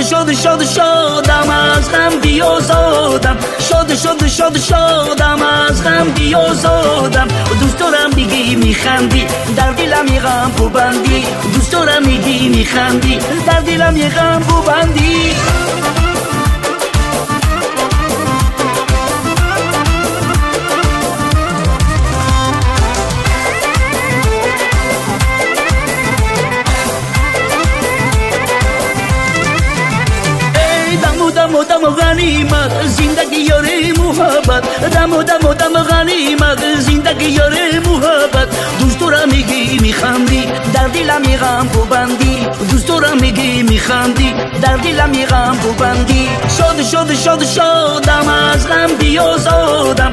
شدم از غم بیازادم شدم از غم بیازادم دوست دارم بگی میخندی در دلم یه غم ببندی دوست دارم میگی میخندی در دلم یه غم ببندی دم غنیمت زندگی یاره محبت دم غنیمت زندگی یاره محبت دوست دارم میگی میخندی در دلم یه غم ببندی دوست دارم میگی میخندی در دلم یه غم ببندی شدم از غم بیازادم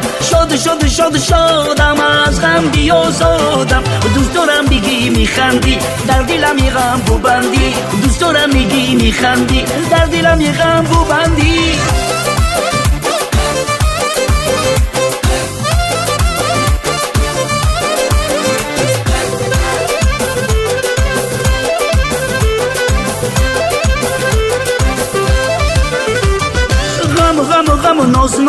شدم از غم بیازادم دوست دارم بگی میخندی در دلم یه غم ببندی دوست دارم میگی میخندی در دلم یه غم ببندی غم و ناز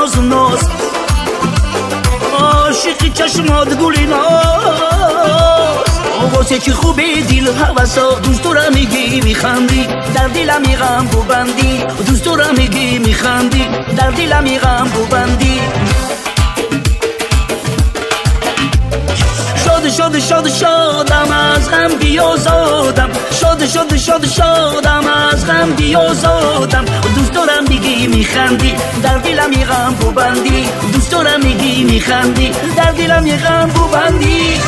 عاشقی چشمات گلی ناز واسه چی خوبه دل هوسا دوست دارم میگی میخندی در دلم یه غم ببندی دوست دارم میگی میخندی در دلم یه غم ببندی شدم از غم بیازادم شدم از غم بیازادم دوست دارم بگی میخندی در دلم یه غم ببندی دوست دارم میگی میخندی در دلم یه غم ببندی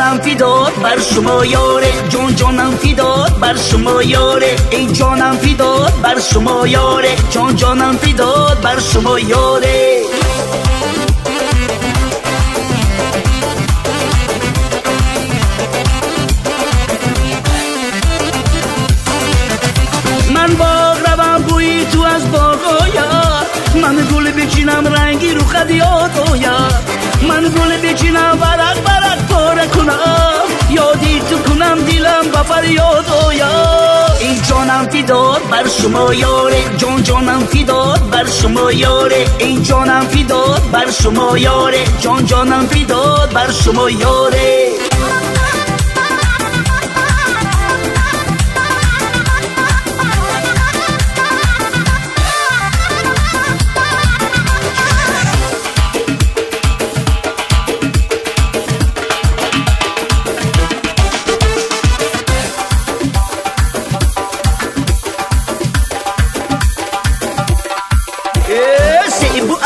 جانم فدات بر شما یاره جانم فدات بر شما یاره ای جانم فدات بر شما یاره جانم فدات بر شما یاره من باغ روم بوی تو از باغایا من گل بچینم رنگی رو خدیات آیا من گل بچینم ورق پاره کنم یادی تو کنم دلم با فریاد آیا ای جانم فدات بر شما یاره جانم فدات بر شما یاره ای جانم فدات بر شما یاره جانم فدات بر شما یاره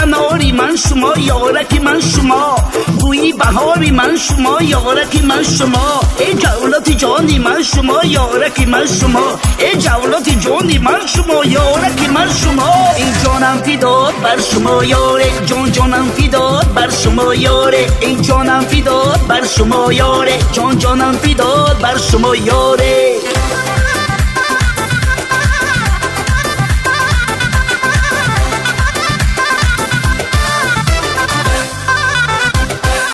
اناری من شما یارکی من شما بوی بهاری من شما یارکی من شما ای جولت جانی من شما یارکی من شما ای جولت جانی من شما یارکی من شما ای جانم فدات بر شما یاره جانم فدات بر شما یاره ای جانم فدات بر شما یاره جانم فدات بر شما یاره